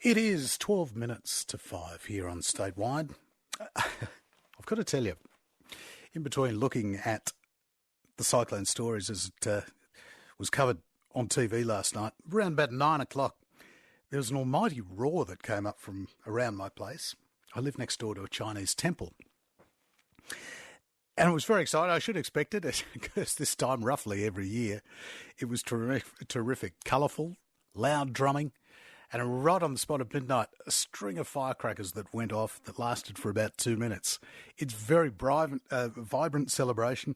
It is 12 minutes to 5 here on Statewide. I've got to tell you, in between looking at the cyclone stories as it was covered on TV last night, around about 9 o'clock, there was an almighty roar that came up from around my place. I live next door to a Chinese temple. And it was very exciting. I should expect it, because this time, roughly every year, it was terrific, colourful, loud drumming, and right on the spot of midnight, a string of firecrackers that went off that lasted for about 2 minutes. It's very vibrant celebration,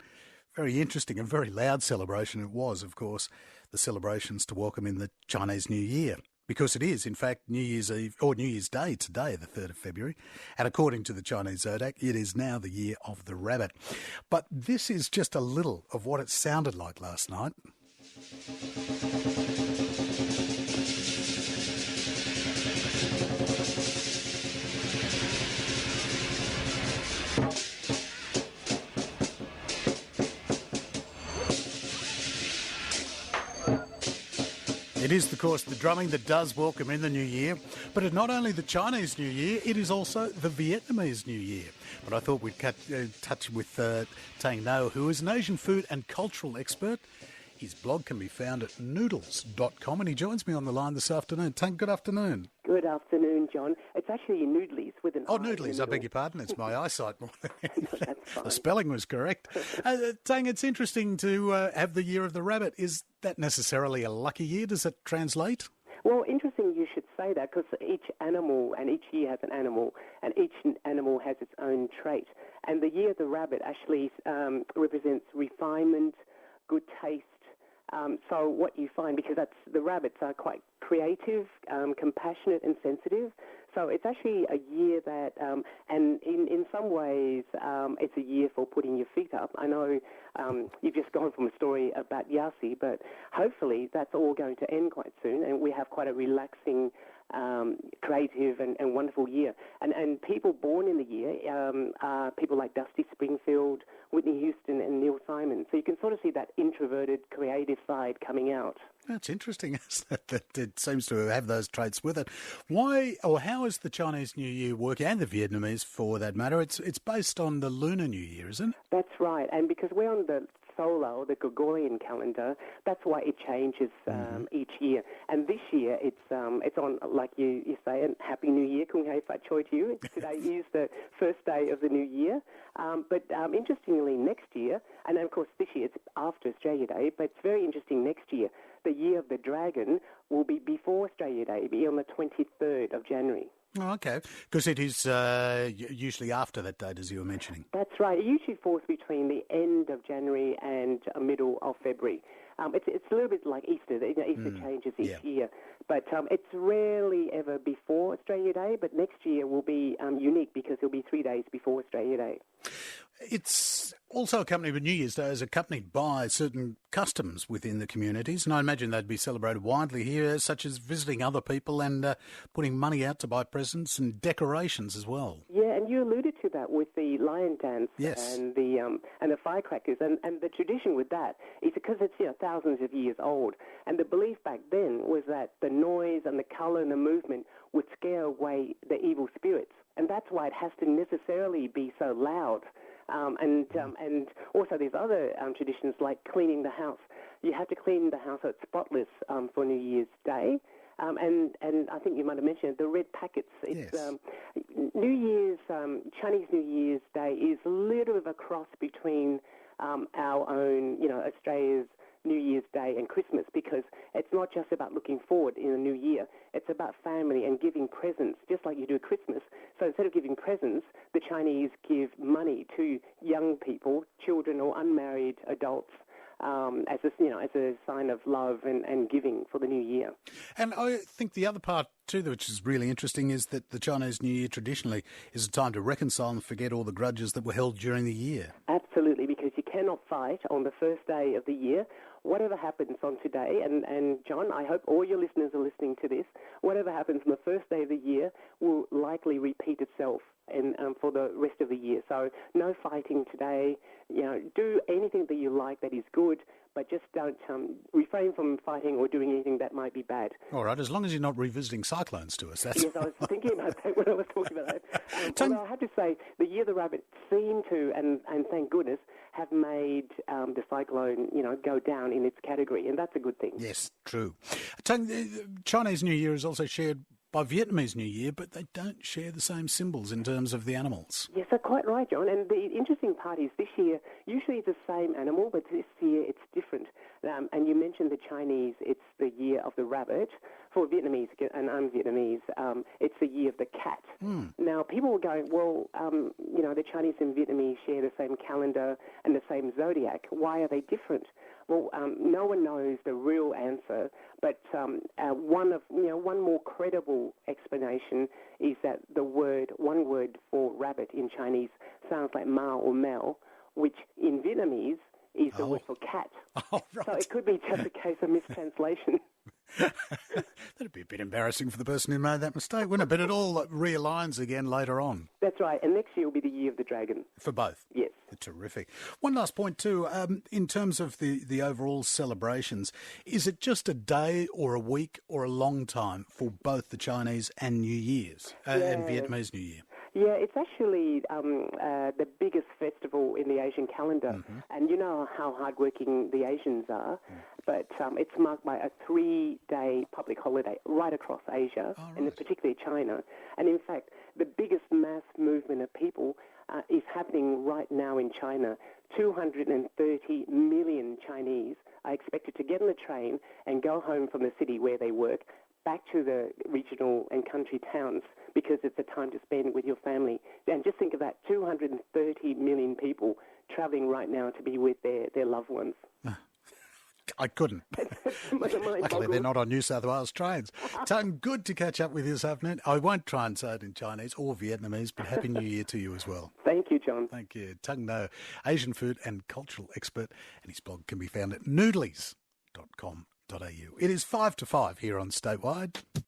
very interesting and very loud celebration. It was, of course, the celebrations to welcome in the Chinese New Year. Because it is, in fact, New Year's Eve or New Year's Day today, the 3rd of February. And according to the Chinese Zodiac, it is now the year of the rabbit. But this is just a little of what it sounded like last night. It is, of course, the drumming that does welcome in the new year, but it's not only the Chinese New Year, it is also the Vietnamese New Year. But I thought we'd touch with Thang Ngo, who is an Asian food and cultural expert. His blog can be found at noodles.com, and he joins me on the line this afternoon. Tang, good afternoon. Good afternoon, John. It's actually Noodlies with an Oh, Noodlies, I beg your pardon. It's my eyesight more than anything. That's fine. The spelling was correct. Tang, it's interesting to have the year of the rabbit. Is that necessarily a lucky year? Does it translate? Well, interesting you should say that, because each animal and each year has an animal, and each animal has its own trait. And the year of the rabbit actually represents refinement, good taste. So what you find, because the rabbits are quite creative, compassionate and sensitive. So it's actually a year that, and in some ways, it's a year for putting your feet up. I know you've just gone from a story about Yasi, but hopefully that's all going to end quite soon, and we have quite a relaxing, creative and wonderful year. And people born in the year are people like Dusty Springfield, Whitney Houston and Neil Simon. So you can sort of see that introverted, creative side coming out. That's interesting, isn't it? That it seems to have those traits with it. Why, or how is the Chinese New Year working, and the Vietnamese for that matter? It's based on the Lunar New Year, isn't it? That's right, and because we're on the solar or the Gregorian calendar, that's why it changes each year. And this year it's on, like you say, and Happy New Year, Kung Hei Fat Choi to you. Today is the first day of the new year. But interestingly, next year, and of course this year it's after Australia Day, but it's very interesting next year, the year of the dragon will be before Australia Day, be on the 23rd of January. Oh, okay, because it is usually after that date, as you were mentioning. That's right. It usually falls between the end of January and middle of February. It's a little bit like Easter. Easter changes each year. But it's rarely ever before Australia Day, but next year will be unique because it'll be 3 days before Australia Day. It's also accompanied with New Year's Day is accompanied by certain customs within the communities, and I imagine they'd be celebrated widely here, such as visiting other people and putting money out to buy presents and decorations as well. Yeah, and you alluded to that with the lion dance and the firecrackers, and the tradition with that is because it's thousands of years old, and the belief back then was that the noise and the colour and the movement would scare away the evil spirits, and that's why it has to necessarily be so loud. And also there's other traditions like cleaning the house. You have to clean the house so it's spotless for New Year's Day. And I think you might have mentioned the red packets. It's, Chinese New Year's Day is a little bit of a cross between our own, Australia's New Year's Day and Christmas, because it's not just about looking forward in a new year. It's about family and giving presents, just like you do at Christmas. So instead of giving presents, the Chinese give money to young people, children or unmarried adults, as a sign of love and giving for the new year. And I think the other part too, which is really interesting, is that the Chinese New Year traditionally is a time to reconcile and forget all the grudges that were held during the year. Absolutely, because you cannot fight on the first day of the year. Whatever happens on today, and John, I hope all your listeners are listening to this, whatever happens on the first day of the year will likely repeat itself for the rest of the year. So no fighting today. Do anything that you like that is good, but just don't refrain from fighting or doing anything that might be bad. All right, as long as you're not revisiting cyclones to us. That's yes, I was thinking about that when I was talking about that. Although I have to say, the Year of the Rabbit seemed to, and thank goodness, have made the cyclone, go down in its category, and that's a good thing. Yes, true. Chinese New Year is also shared by Vietnamese New Year, but they don't share the same symbols in terms of the animals. Yes, that's quite right, John. And the interesting part is this year, usually it's the same animal, but this year it's different. And you mentioned the Chinese, it's the Year of the Rabbit. For Vietnamese, and I'm Vietnamese, it's the Year of the Cat. Now, people were going, well, the Chinese and Vietnamese share the same calendar and the same zodiac. Why are they different? Well, no one knows the real answer, but one more credible explanation is that one word for rabbit in Chinese sounds like mao or mel, which in Vietnamese is the word for cat. Oh, right. So it could be just a case of mistranslation. That'd be a bit embarrassing for the person who made that mistake, wouldn't it? But it all realigns again later on. That's right. And next year will be the Year of the Dragon. For both? Yes. Terrific. One last point too, in terms of the overall celebrations, is it just a day or a week or a long time for both the Chinese and New Year's and Vietnamese New Year? Yeah, it's actually the biggest festival in the Asian calendar. And you know how hardworking the Asians are, but it's marked by a 3-day public holiday right across Asia, and particularly China. And in fact, the biggest mass movement of people is happening right now in China. 230 million Chinese are expected to get on the train and go home from the city where they work back to the regional and country towns because it's a time to spend with your family. And just think of that, 230 million people travelling right now to be with their loved ones. I couldn't. Luckily, they're not on New South Wales trains. Thang, good to catch up with you this afternoon. I won't try and say it in Chinese or Vietnamese, but Happy New Year to you as well. Thank you, John. Thank you. Thang Ngo, Asian food and cultural expert, and his blog can be found at noodlies.com.au. It is 5 to 5 here on Statewide.